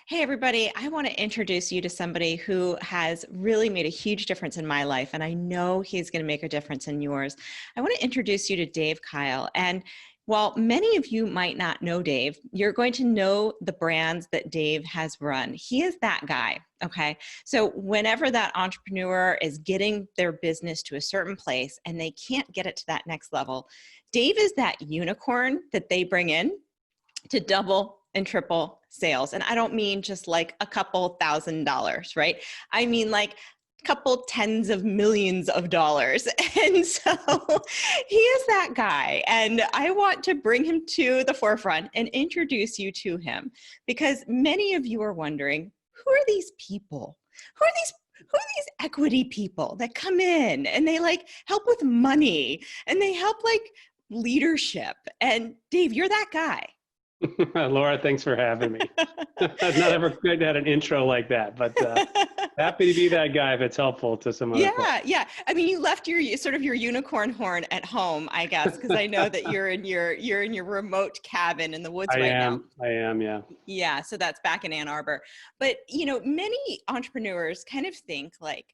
Hey, everybody. I want to introduce you to somebody who has really made a huge difference in my life, and I know he's going to make a difference in yours. I want to introduce you to Dave Keil. And while many of you might not know Dave, you're going to know the brands that Dave has run. He is that guy, okay? So whenever that entrepreneur is getting their business to a certain place and they can't get it to that next level, Dave is that unicorn that they bring in to double and triple sales. And I don't mean just like a couple $1,000s, right? I mean like a couple tens of millions of dollars. And so he is that guy. And I want to bring him to the forefront and introduce you to him, because many of you are wondering, who are these people? Who are these equity people that come in and they like help with money and they help like leadership? And Dave, you're that guy. Laura, thanks for having me. I've not ever quite had an intro like that, but happy to be that guy if it's helpful to some other folks. Yeah. I mean, you left your sort of your unicorn horn at home, I guess, because I know that you're in your remote cabin in the woods right now. I am, yeah. Yeah, so that's back in Ann Arbor. But many entrepreneurs kind of think like,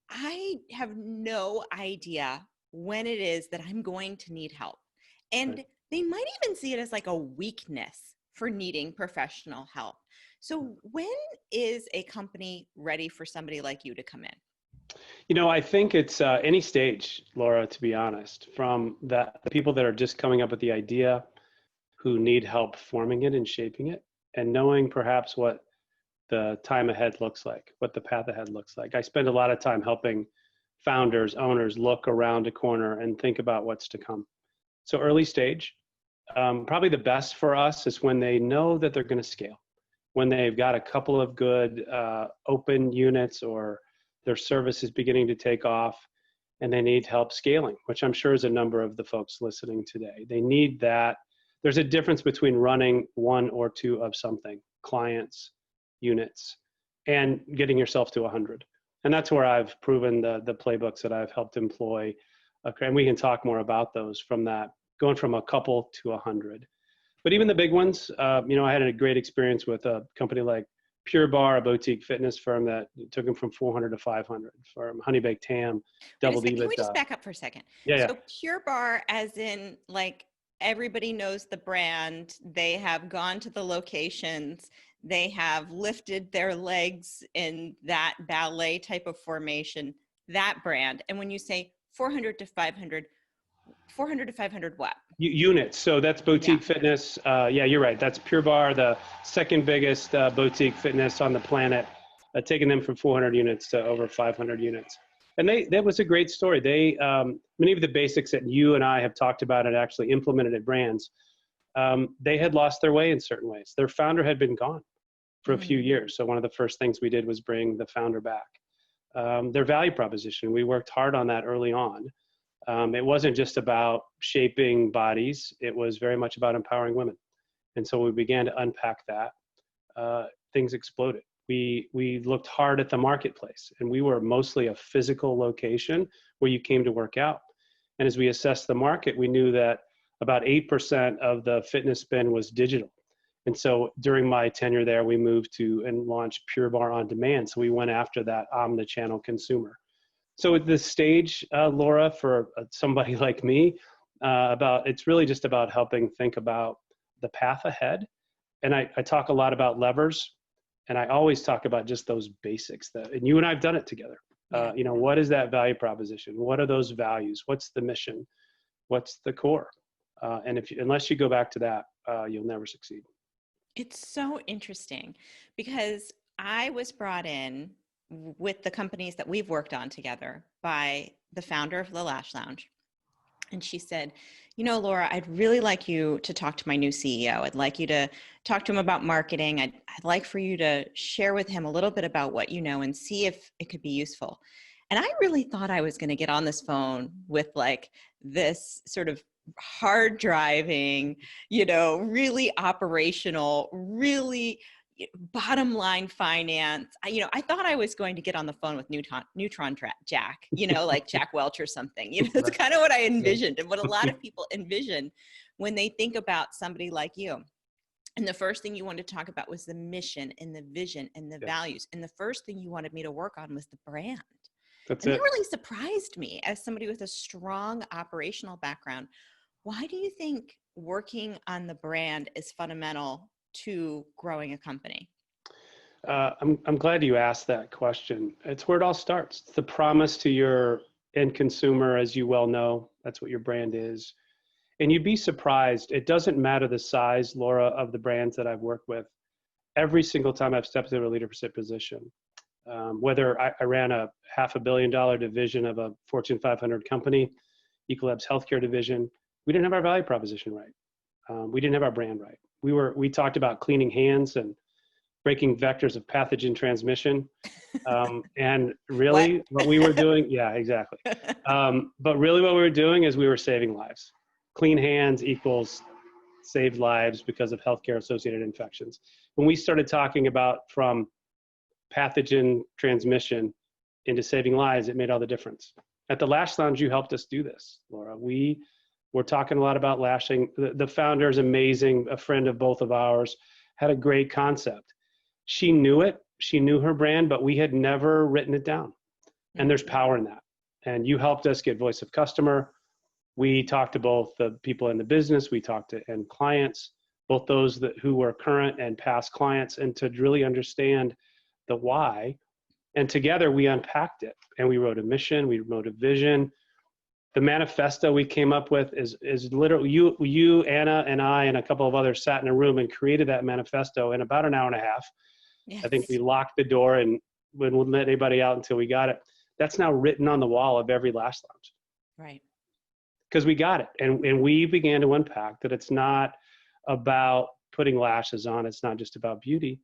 I have no idea when it is that I'm going to need help. And Right. they might even see it as like a weakness for needing professional help. So when is a company ready for somebody like you to come in? I think it's any stage, Laura, to be honest, from the people that are just coming up with the idea, who need help forming it and shaping it, and knowing perhaps what the time ahead looks like, what the path ahead looks like. I spend a lot of time helping founders, owners look around a corner and think about what's to come. So early stage, probably the best for us is when they know that they're going to scale, when they've got a couple of good open units or their service is beginning to take off and they need help scaling, which I'm sure is a number of the folks listening today. They need that. There's a difference between running one or two of something, clients, units, and getting yourself to 100. And that's where I've proven the playbooks that I've helped employ. And we can talk more about those from that, going from a couple to 100. But even the big ones, I had a great experience with a company like Pure Barre, a boutique fitness firm that took them from 400 to 500. From Honey Baked Ham, doubled EBITDA. Can we just back up for a second? Yeah. So Pure Barre, as in like everybody knows the brand, they have gone to the locations, they have lifted their legs in that ballet type of formation, that brand. And when you say 400 to 500 what? Units. So that's boutique fitness. Yeah, you're right. That's Pure Barre, the second biggest boutique fitness on the planet, taking them from 400 units to over 500 units. And that was a great story. They, many of the basics that you and I have talked about and actually implemented at brands, they had lost their way in certain ways. Their founder had been gone for a few years. So one of the first things we did was bring the founder back. Their value proposition, we worked hard on that early on. It wasn't just about shaping bodies. It was very much about empowering women. And so we began to unpack that. Things exploded. We looked hard at the marketplace, and we were mostly a physical location where you came to work out. And as we assessed the market, we knew that about 8% of the fitness spend was digital. And so during my tenure there, we moved to and launched Pure Barre On Demand. So we went after that omnichannel consumer. So at this stage, Laura, for somebody like me, it's really just about helping think about the path ahead. And I talk a lot about levers, and I always talk about just those basics. And you and I have done it together. What is that value proposition? What are those values? What's the mission? What's the core? And unless you go back to that, you'll never succeed. It's so interesting because I was brought in with the companies that we've worked on together by the founder of the Lash Lounge. And she said, Laura, I'd really like you to talk to my new CEO. I'd like you to talk to him about marketing. I'd like for you to share with him a little bit about what you know and see if it could be useful. And I really thought I was going to get on this phone with like this sort of hard driving, really operational, really bottom line finance. I thought I was going to get on the phone with Neutron Jack, like Jack Welch or something. It's kind of what I envisioned and what a lot of people envision when they think about somebody like you. And the first thing you wanted to talk about was the mission and the vision and the Yes, values. And the first thing you wanted me to work on was the brand. that's And that it. really surprised me as somebody with a strong operational background. Why do you think working on the brand is fundamental to growing a company? I'm glad you asked that question. It's where it all starts. It's the promise to your end consumer, as you well know. That's what your brand is. And you'd be surprised. It doesn't matter the size, Laura, of the brands that I've worked with. Every single time I've stepped into a leadership position, whether I ran a $500 million division of a Fortune 500 company, Ecolab's healthcare division, we didn't have our value proposition right. We didn't have our brand right. We talked about cleaning hands and breaking vectors of pathogen transmission. And What? really what we were doing, yeah, exactly. But really what we were doing is we were saving lives. Clean hands equals saved lives because of healthcare associated infections. When we started talking about from pathogen transmission into saving lives, it made all the difference. At the Lash Lounge, you helped us do this, Laura. We were talking a lot about lashing. The founder is amazing, a friend of both of ours, had a great concept. She knew it, she knew her brand, but we had never written it down. And there's power in that. And you helped us get voice of customer. We talked to both the people in the business, we talked to end clients, both those who were current and past clients, and to really understand the why. And together we unpacked it and we wrote a mission, we wrote a vision. The manifesto we came up with is literally you, Anna, and I, and a couple of others sat in a room and created that manifesto in about an hour and a half. Yes. I think we locked the door and wouldn't let anybody out until we got it. That's now written on the wall of every Lash Lounge. Right. Because we got it. And we began to unpack that it's not about putting lashes on. It's not just about beauty.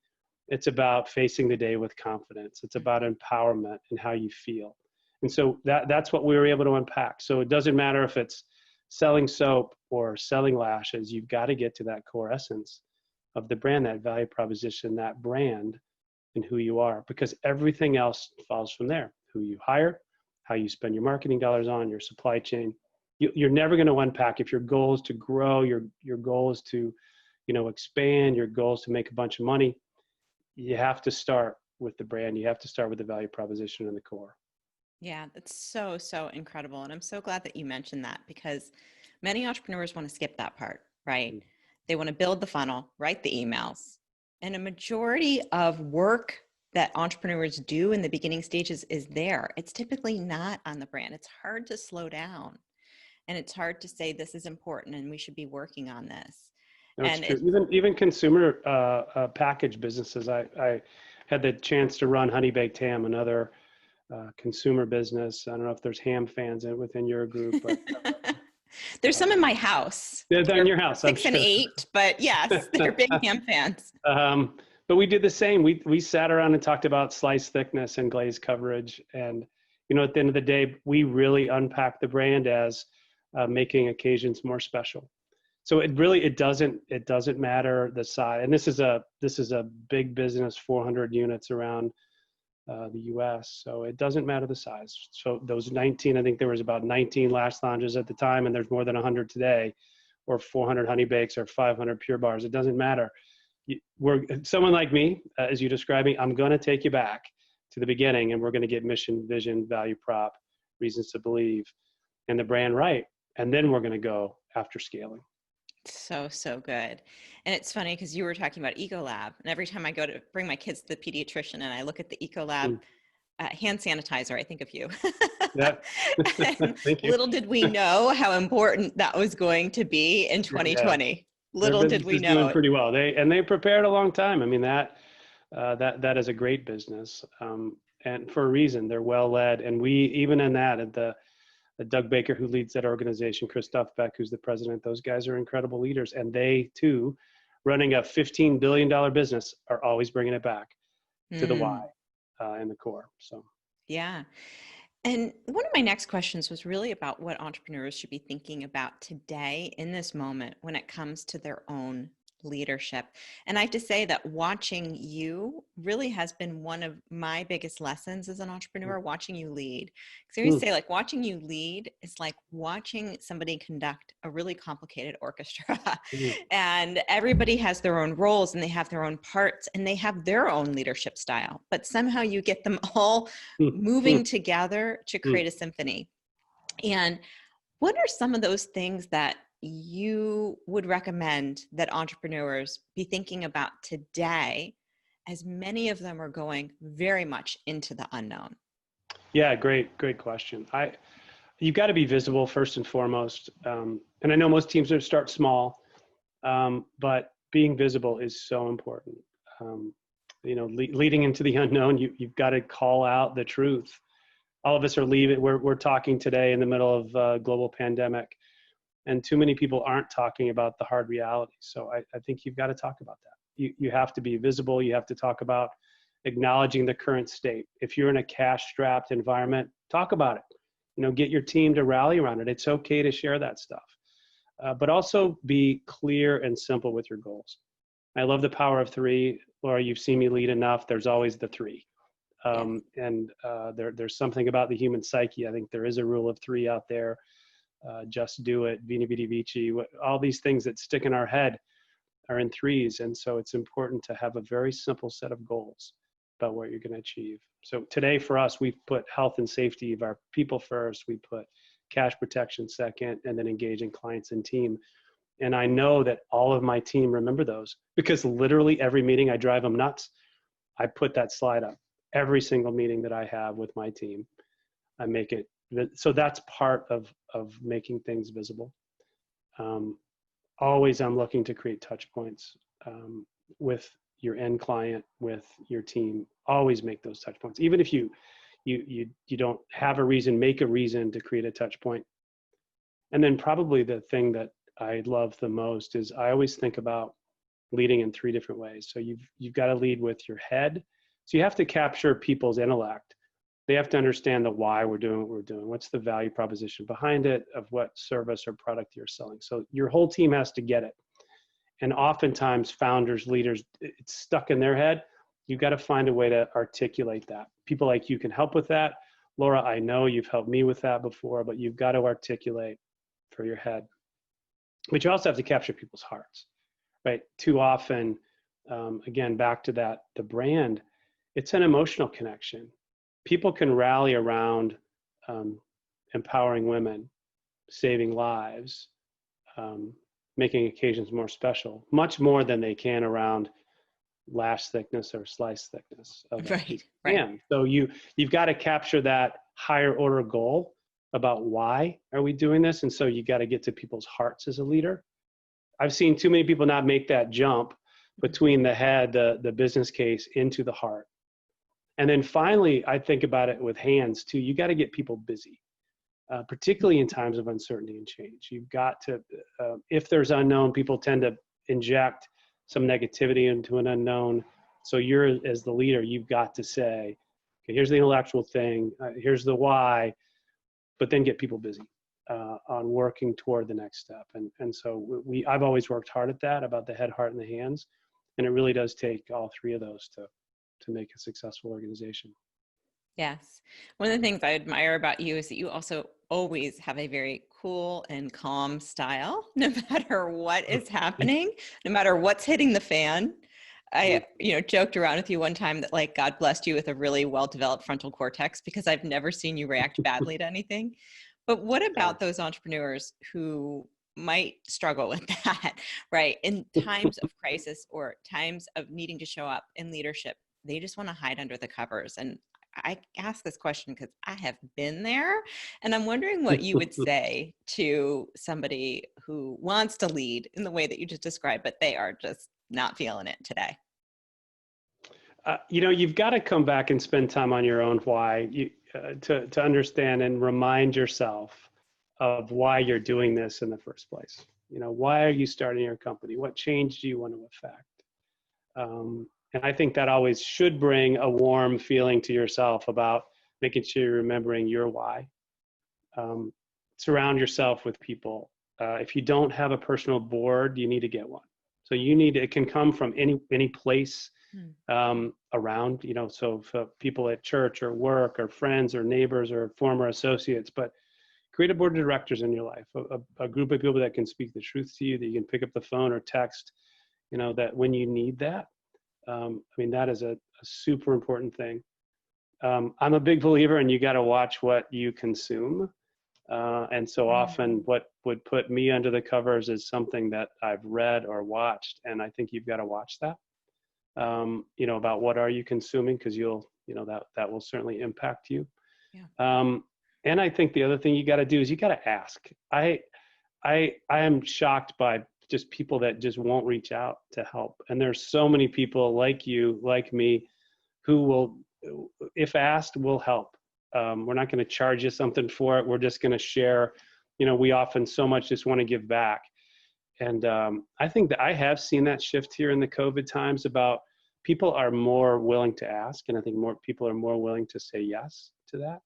It's about facing the day with confidence. It's about empowerment and how you feel. And so that's what we were able to unpack. So it doesn't matter if it's selling soap or selling lashes, you've got to get to that core essence of the brand, that value proposition, that brand, and who you are, because everything else falls from there. Who you hire, how you spend your marketing dollars on, your supply chain. You're never going to unpack. If your goal is to grow, your goal is to, expand, your goal is to make a bunch of money, you have to start with the brand. You have to start with the value proposition and the core. Yeah, that's so, so incredible. And I'm so glad that you mentioned that, because many entrepreneurs want to skip that part, right? Mm. They want to build the funnel, write the emails. And a majority of work that entrepreneurs do in the beginning stages is there. It's typically not on the brand. It's hard to slow down. And it's hard to say this is important and we should be working on this. That's And true. Even consumer package businesses. I had the chance to run Honey Baked Ham, another consumer business. I don't know if there's ham fans within your group, but there's some in my house. they're in your house, 6 I'm and sure. 8, but yes, they're big ham fans. But we did the same. We sat around and talked about slice thickness and glaze coverage. And, at the end of the day, we really unpacked the brand as making occasions more special. So it doesn't matter the size. And this is a big business, 400 units around the U.S. So it doesn't matter the size. So those 19, I think there was about 19 Lash Lounges at the time, and there's more than 100 today, or 400 Honey Bakes or 500 Pure Bars. It doesn't matter. Someone like me, as you describe me, I'm going to take you back to the beginning, and we're going to get mission, vision, value prop, reasons to believe, and the brand right. And then we're going to go after scaling. So, so good. And it's funny because you were talking about Ecolab, and every time I go to bring my kids to the pediatrician and I look at the Ecolab hand sanitizer, I think of you. Yeah. Thank you. Little did we know how important that was going to be in 2020. Yeah. Little did we know. Doing pretty well. They prepared a long time. I mean, that is a great business, and for a reason. They're well led, and we even in that at the Doug Baker, who leads that organization, Christoph Beck, who's the president, those guys are incredible leaders. And they, too, running a $15 billion business, are always bringing it back to the why and the core. So, yeah. And one of my next questions was really about what entrepreneurs should be thinking about today in this moment when it comes to their own leadership. And I have to say that watching you really has been one of my biggest lessons as an entrepreneur, watching you lead. Because I always say, like, watching you lead is like watching somebody conduct a really complicated orchestra. And everybody has their own roles and they have their own parts and they have their own leadership style. But somehow you get them all moving together to create a symphony. And what are some of those things that you would recommend that entrepreneurs be thinking about today, as many of them are going very much into the unknown? Yeah, great question. You've got to be visible first and foremost. And I know most teams start small, but being visible is so important. Leading into the unknown, you've got to call out the truth. All of us are leaving. We're talking today in the middle of a global pandemic, and too many people aren't talking about the hard reality. So I think you've got to talk about that. You have to be visible. You have to talk about acknowledging the current state. If you're in a cash-strapped environment, talk about it. Get your team to rally around it. It's okay to share that stuff, but also be clear and simple with your goals. I love the power of three. Laura, you've seen me lead enough. There's always the three. And there's something about the human psyche. I think there is a rule of three out there. Just do it, vini vidi vici. All these things that stick in our head are in threes. And so it's important to have a very simple set of goals about what you're going to achieve. So today for us, we've put health and safety of our people first. We put cash protection second, and then engaging clients and team. And I know that all of my team remember those, because literally every meeting I drive them nuts. I put that slide up. Every single meeting that I have with my team, I make it. So that's part of making things visible. Always I'm looking to create touch points with your end client, with your team. Always make those touch points. Even if you don't have a reason, make a reason to create a touch point. And then probably the thing that I love the most is I always think about leading in three different ways. So you've got to lead with your head. So you have to capture people's intellect. They have to understand the why we're doing what we're doing. What's the value proposition behind it, of what service or product you're selling. So your whole team has to get it. And oftentimes founders, leaders, it's stuck in their head. You've got to find a way to articulate that. People like you can help with that. Laura, I know you've helped me with that before, but you've got to articulate for your head. But you also have to capture people's hearts, right? Too often, again, back to that, the brand, it's an emotional connection. People can rally around empowering women, saving lives, making occasions more special, much more than they can around lash thickness or slice thickness of Right. ham. So you've got to capture that higher order goal about why are we doing this, and so you got to get to people's hearts as a leader. I've seen too many people not make that jump between the head, the business case, into the heart. And then finally, I think about it with hands too. You got to get people busy, particularly in times of uncertainty and change. You've got to, if there's unknown, people tend to inject some negativity into an unknown. So you're, as the leader, you've got to say, okay, here's the intellectual thing, here's the why, but then get people busy on working toward the next step. And so I've always worked hard at that, about the head, heart, and the hands. And it really does take all three of those to make a successful organization. Yes. One of the things I admire about you is that you also always have a very cool and calm style, no matter what is happening, no matter what's hitting the fan. I, joked around with you one time that, like, God blessed you with a really well-developed frontal cortex, because I've never seen you react badly to anything. But what about those entrepreneurs who might struggle with that, right? In times of crisis or times of needing to show up in leadership, they just want to hide under the covers. And I ask this question because I have been there, and I'm wondering what you would say to somebody who wants to lead in the way that you just described, but they are just not feeling it today. You've got to come back and spend time on your own why, to understand and remind yourself of why you're doing this in the first place. Why are you starting your company? What change do you want to affect? And I think that always should bring a warm feeling to yourself about making sure you're remembering your why. Surround yourself with people. If you don't have a personal board, you need to get one. So it can come from any place Hmm. around, so for people at church or work or friends or neighbors or former associates, but create a board of directors in your life, a group of people that can speak the truth to you, that you can pick up the phone or text, that when you need that. That is a super important thing. I'm a big believer in you got to watch what you consume. And so often what would put me under the covers is something that I've read or watched. And I think you've got to watch that, about what are you consuming? Because that will certainly impact you. Yeah. And I think the other thing you got to do is you got to ask. I am shocked by just people that just won't reach out to help. And there's so many people like you, like me, who will, if asked, will help. We're not going to charge you something for it. We're just going to share. We often so much just want to give back. And I think that I have seen that shift here in the COVID times about people are more willing to ask. And I think more people are more willing to say yes to that.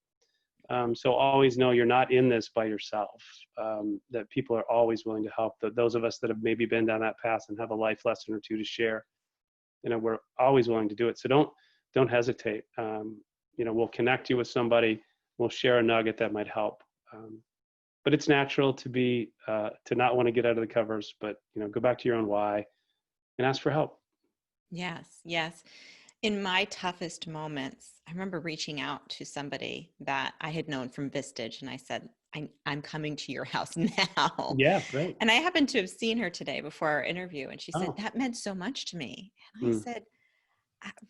So always know you're not in this by yourself, that people are always willing to help. Those of us that have maybe been down that path and have a life lesson or two to share, we're always willing to do it. So don't hesitate. We'll connect you with somebody. We'll share a nugget that might help. But it's natural to not want to get out of the covers, but, go back to your own why and ask for help. Yes, yes. In my toughest moments, I remember reaching out to somebody that I had known from Vistage, and I said, I'm coming to your house now. Yeah, right. And I happened to have seen her today before our interview, and she said, Oh. that meant so much to me. And I said,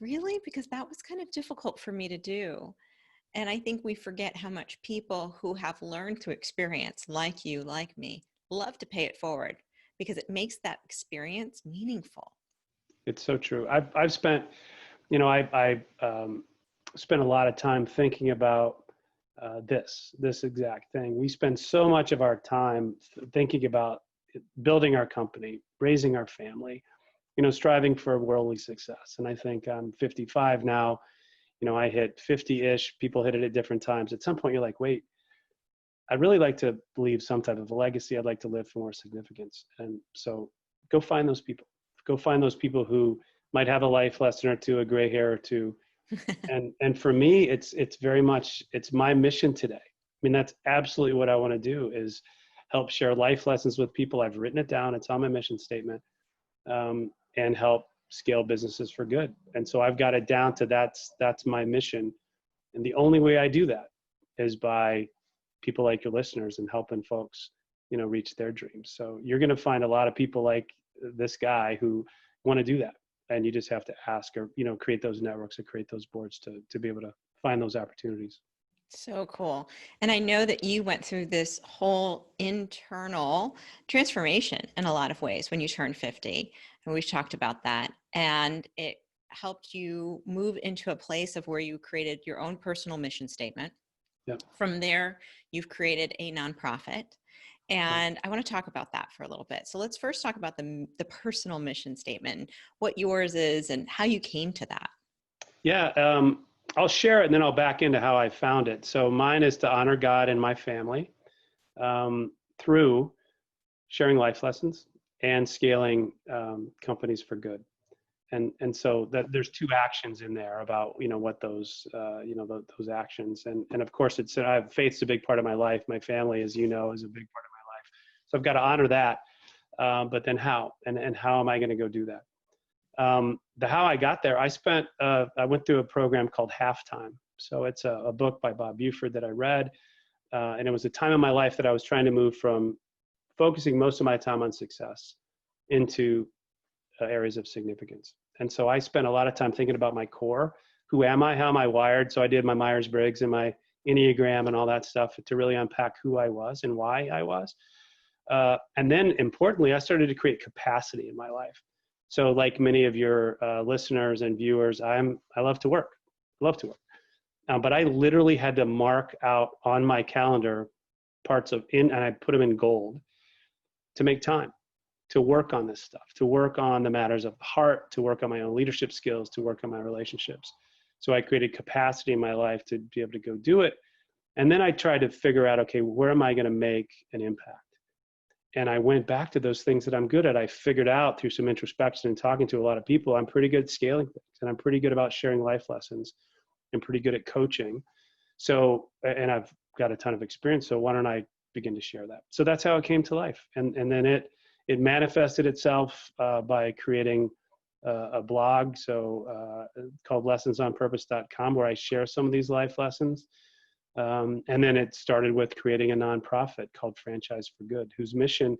really? Because that was kind of difficult for me to do. And I think we forget how much people who have learned through experience, like you, like me, love to pay it forward because it makes that experience meaningful. It's so true. I've spent, I spent a lot of time thinking about this exact thing. We spend so much of our time thinking about building our company, raising our family, striving for worldly success. And I think I'm 55 now. I hit 50-ish. People hit it at different times. At some point, you're like, wait, I'd really like to leave some type of a legacy. I'd like to live for more significance. And so go find those people. Go find those people who might have a life lesson or two, a gray hair or two. And for me, it's very much, it's my mission today. That's absolutely what I want to do, is help share life lessons with people. I've written it down. It's on my mission statement, and help scale businesses for good. And so I've got it down to that's my mission. And the only way I do that is by people like your listeners and helping folks, reach their dreams. So you're going to find a lot of people like this guy who want to do that. And you just have to ask, or, create those networks or create those boards to be able to find those opportunities. So cool. And I know that you went through this whole internal transformation in a lot of ways when you turned 50. And we've talked about that. And it helped you move into a place of where you created your own personal mission statement. Yep. From there, you've created a nonprofit. And I want to talk about that for a little bit. So let's first talk about the personal mission statement, what yours is and how you came to that. Yeah. I'll share it and then I'll back into how I found it. So mine is to honor God and my family through sharing life lessons and scaling companies for good. And so that there's two actions in there about, what those, those actions. And of course faith's a big part of my life. My family, as you know, is a big part of my life. So I've got to honor that. But then how, and how am I going to go do that? The how I got there, I went through a program called Halftime. So it's a book by Bob Buford that I read. And it was a time in my life that I was trying to move from focusing most of my time on success into areas of significance. And so I spent a lot of time thinking about my core. Who am I? How am I wired? So I did my Myers-Briggs and my Enneagram and all that stuff to really unpack who I was and why I was. And then importantly, I started to create capacity in my life. So like many of your listeners and viewers, I love to work. But I literally had to mark out on my calendar and I put them in gold to make time to work on this stuff, to work on the matters of the heart, to work on my own leadership skills, to work on my relationships. So I created capacity in my life to be able to go do it. And then I tried to figure out, okay, where am I going to make an impact? And I went back to those things that I'm good at. I figured out through some introspection and talking to a lot of people, I'm pretty good at scaling things, and I'm pretty good about sharing life lessons, and pretty good at coaching. So, and I've got a ton of experience. So why don't I begin to share that? So that's how it came to life. And then it manifested itself by creating a blog, called lessonsonpurpose.com, where I share some of these life lessons. And then it started with creating a nonprofit called Franchise for Good, whose mission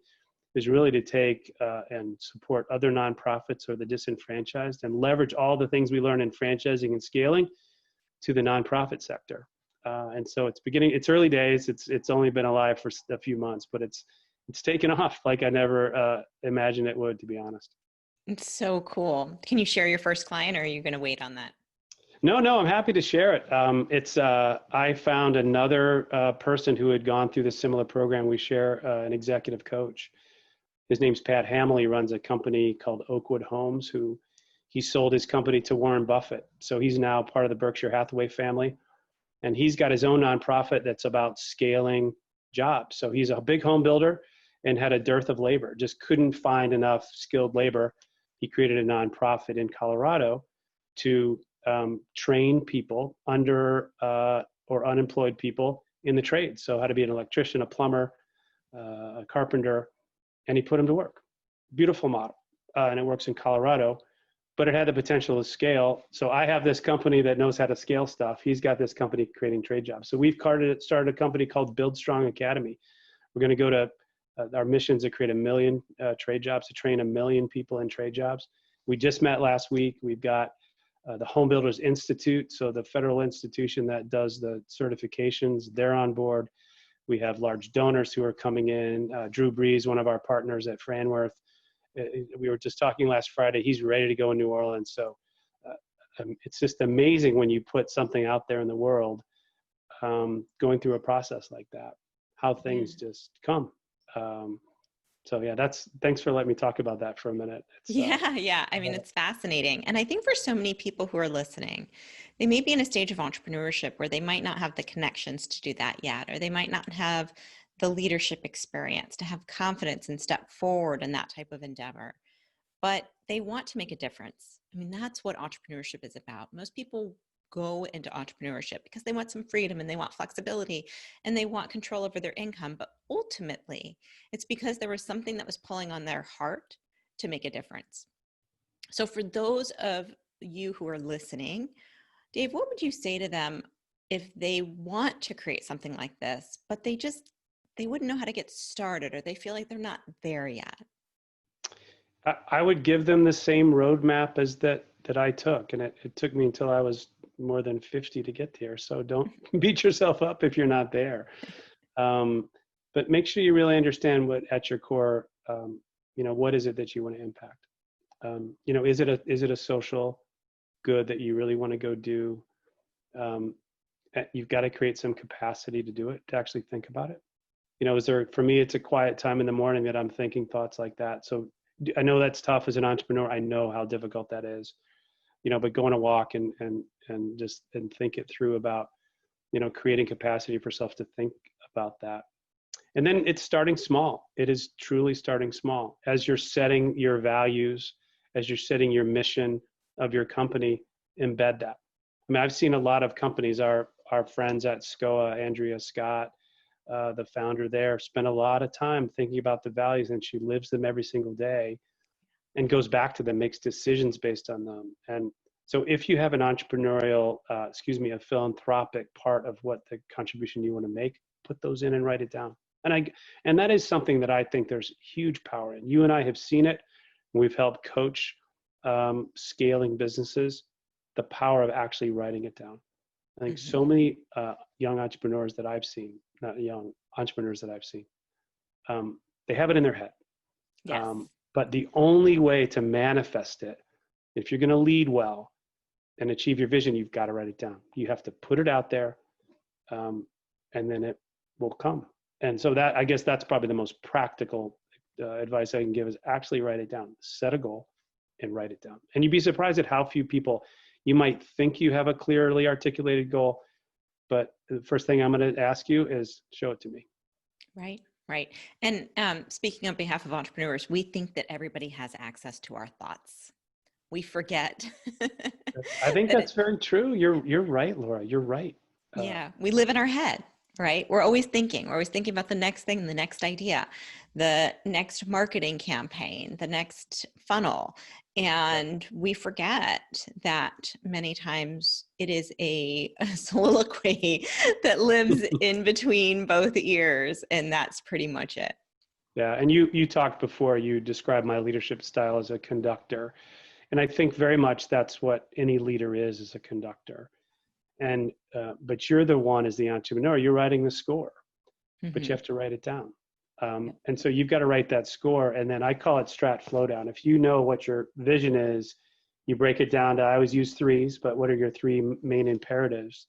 is really to take and support other nonprofits or the disenfranchised, and leverage all the things we learn in franchising and scaling to the nonprofit sector. And so it's early days. It's only been alive for a few months, but it's taken off like I never imagined it would, to be honest. It's so cool. Can you share your first client, or are you going to wait on that? No, I'm happy to share it. I found another person who had gone through the similar program. We share an executive coach. His name's Pat Hamill. He runs a company called Oakwood Homes, he sold his company to Warren Buffett. So he's now part of the Berkshire Hathaway family. And he's got his own nonprofit that's about scaling jobs. So he's a big home builder and had a dearth of labor, just couldn't find enough skilled labor. He created a nonprofit in Colorado to train people or unemployed people in the trades. So how to be an electrician, a plumber, a carpenter, and he put them to work. Beautiful model. And it works in Colorado, but it had the potential to scale. So I have this company that knows how to scale stuff. He's got this company creating trade jobs. So we've started a company called Build Strong Academy. We're going to go to our missions to create 1 million trade jobs, to train 1 million people in trade jobs. We just met last week. We've got the Home Builders Institute, so the federal institution that does the certifications, they're on board. We have large donors who are coming in. Drew Brees, one of our partners at Franworth, we were just talking last Friday, he's ready to go in New Orleans. So it's just amazing when you put something out there in the world, going through a process like that, how things just come. So yeah, thanks for letting me talk about that for a minute. Yeah. I mean, it's fascinating. And I think for so many people who are listening, they may be in a stage of entrepreneurship where they might not have the connections to do that yet, or they might not have the leadership experience to have confidence and step forward in that type of endeavor, but they want to make a difference. I mean, that's what entrepreneurship is about. Most people go into entrepreneurship because they want some freedom and they want flexibility and they want control over their income. But ultimately, it's because there was something that was pulling on their heart to make a difference. So for those of you who are listening, Dave, what would you say to them if they want to create something like this, but they wouldn't know how to get started, or they feel like they're not there yet? I would give them the same roadmap as that I took. And it took me until I was more than 50 to get there. So don't beat yourself up if you're not there. But make sure you really understand what at your core, what is it that you want to impact? Is it a social good that you really want to go do? You've got to create some capacity to do it, to actually think about it. For me, it's a quiet time in the morning that I'm thinking thoughts like that. So I know that's tough as an entrepreneur. I know how difficult that is, but going a walk and think it through about, creating capacity for yourself to think about that. And then it's starting small. It is truly starting small. As you're setting your values, as you're setting your mission of your company, embed that. I mean, I've seen a lot of companies, our friends at SCOA, Andrea Scott, the founder there, spent a lot of time thinking about the values, and she lives them every single day and goes back to them, makes decisions based on them. And so if you have an entrepreneurial, a philanthropic part of what the contribution you want to make, put those in and write it down. And that is something that I think there's huge power in. You and I have seen it. We've helped coach scaling businesses, the power of actually writing it down. I think so many young entrepreneurs that I've seen, they have it in their head. Yes. But the only way to manifest it, if you're going to lead well and achieve your vision, you've got to write it down. You have to put it out there, and then it will come. And so I guess that's probably the most practical advice I can give, is actually write it down. Set a goal and write it down. And you'd be surprised at how few people, you might think you have a clearly articulated goal, but the first thing I'm going to ask you is show it to me. Right. Right. And speaking on behalf of entrepreneurs, we think that everybody has access to our thoughts. We forget I think that that's very true. You're right, Laura. You're right. Uh, yeah, we live in our head, right? We're always thinking. We're always thinking about the next thing, the next idea, the next marketing campaign, the next funnel. And we forget that many times it is a soliloquy that lives in between both ears. And that's pretty much it. yeah, and you talked before. You described my leadership style as a conductor, and I think very much that's what any leader is a conductor. And but you're the one as the entrepreneur. You're writing the score, but you Hmm. have to write it down. And so you've got to write that score, and then I call it Strat Flow down. If you know what your vision is, you break it down to, I always use threes, but what are your three main imperatives?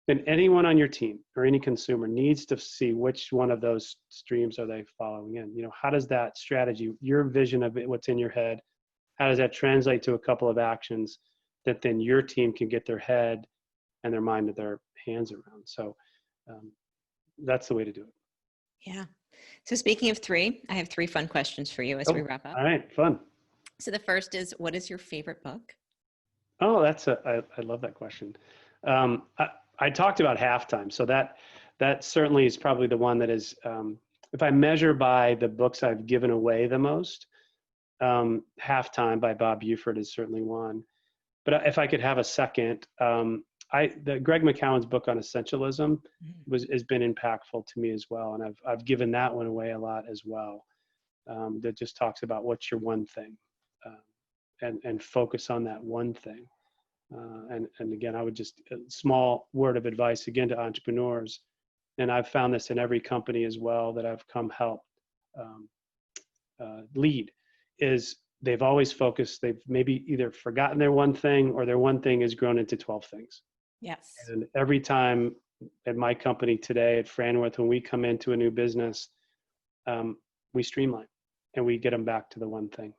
Then anyone on your team or any consumer needs to see which one of those streams are they following in. You know, how does that strategy, your vision of it, what's in your head, how does that translate to a couple of actions that then your team can get their head and their mind and their hands around? So um, that's the way to do it. Yeah. So speaking of three, I have three fun questions for you as we Oh, wrap up. all right, fun. So the first is, what is your favorite book? Oh, I love that question. I talked about halftime, so that certainly is probably the one that is. If I measure by the books I've given away the most, halftime by Bob Buford is certainly one. But if I could have a second, the Greg McCowan's book on essentialism has been impactful to me as well, and I've given that one away a lot as well. That just talks about what's your one thing, and focus on that one thing. And again, I would just a small word of advice again to entrepreneurs, and I've found this in every company as well that I've come help um, lead, is they've always focused. They've maybe either forgotten their one thing or their one thing has grown into 12 things. Yes. And every time at my company today at Franworth, when we come into a new business, we streamline and we get them back to the one thing.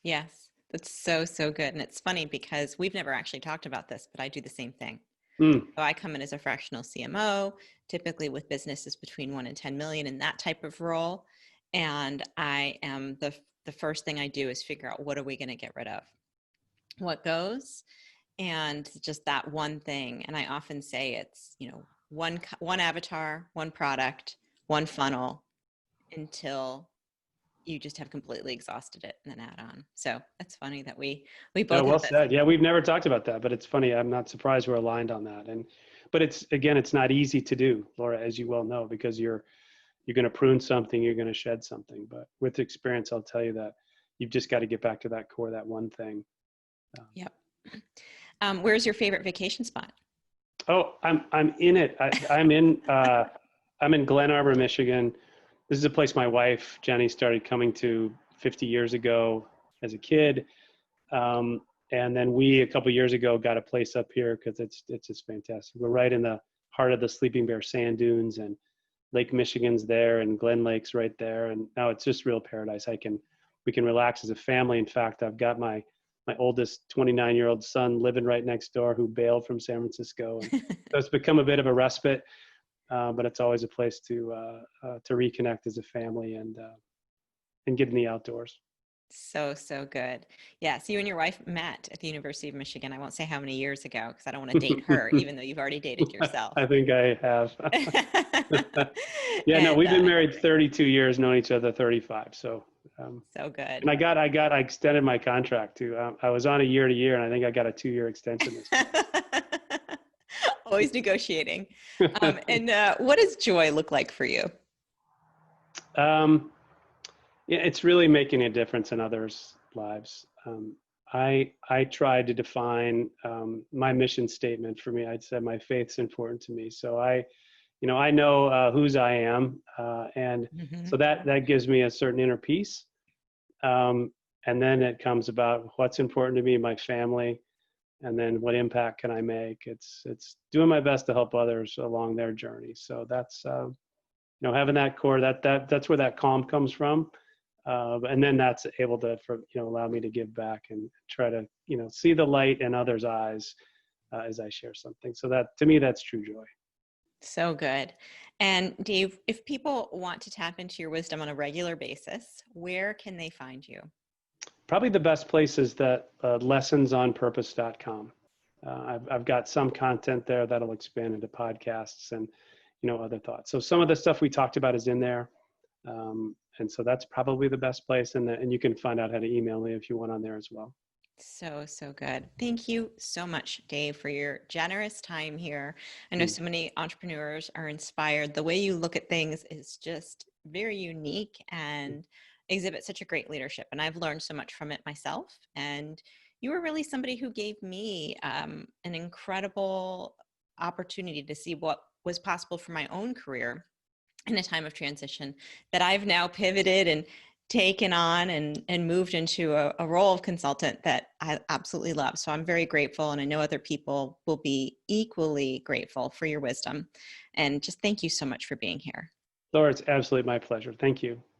Yes. That's so, so good. And it's funny because we've never actually talked about this, but I do the same thing. Mm. So I come in as a fractional CMO, typically with businesses between 1 and 10 million in that type of role. And I am the first thing I do is figure out, what are we going to get rid of? What goes? And just that one thing. And I often say it's, one avatar, one product, one funnel, until you just have completely exhausted it, and then add on. So that's funny that we Yeah, both well have that said. same. Yeah, we've never talked about that, but it's funny. I'm not surprised we're aligned on that. But it's not easy to do, Laura, as you well know, because you're going to prune something, you're going to shed something. But with experience, I'll tell you that you've just got to get back to that core, that one thing. Yep. Where's your favorite vacation spot? Oh, I'm in it. I'm in Glen Arbor, Michigan. This is a place my wife Jenny started coming to 50 years ago as a kid. And then we a couple years ago got a place up here because it's just fantastic. We're right in the heart of the Sleeping Bear sand dunes, and Lake Michigan's there, and Glen Lake's right there, and now it's just real paradise. We can relax as a family. In fact, I've got my oldest 29-year-old son living right next door who bailed from San Francisco, and so it's become a bit of a respite. But it's always a place to reconnect as a family and get in the outdoors. So, so good. Yes, you and your wife met at the University of Michigan. I won't say how many years ago because I don't want to date her, even though you've already dated yourself. I think I have. Yeah, no, And we've been married 32 years, known each other 35. So, so and good. I extended my contract to, I was on a year to year, and I think I got a 2-year extension this Always negotiating. time. And what does joy look like for you? um, yeah, it's really making a difference in others' lives. I tried to define my mission statement for me. I'd said my faith's important to me. So I know whose I am, and Hmm. so that gives me a certain inner peace. And then it comes about what's important to me, my family, and then what impact can I make. It's doing my best to help others along their journey. So that's having that core, that's where that calm comes from. And then that's able to allow me to give back and try to see the light in others' eyes as I share something. So that, to me, that's true joy. So good. And Dave, if people want to tap into your wisdom on a regular basis, where can they find you? Probably the best place is that lessonsonpurpose.com. I've got some content there that'll expand into podcasts and, other thoughts. So some of the stuff we talked about is in there. And so that's probably the best place. And you can find out how to email me if you want on there as well. So, so good. Thank you so much, Dave, for your generous time here. I know Mm. so many entrepreneurs are inspired. The way you look at things is just very unique and exhibit such a great leadership. And I've learned so much from it myself. And you were really somebody who gave me an incredible opportunity to see what was possible for my own career in a time of transition that I've now pivoted and taken on and moved into a role of consultant that I absolutely love. So I'm very grateful. And I know other people will be equally grateful for your wisdom. And just thank you so much for being here. Laura, it's absolutely my pleasure. Thank you.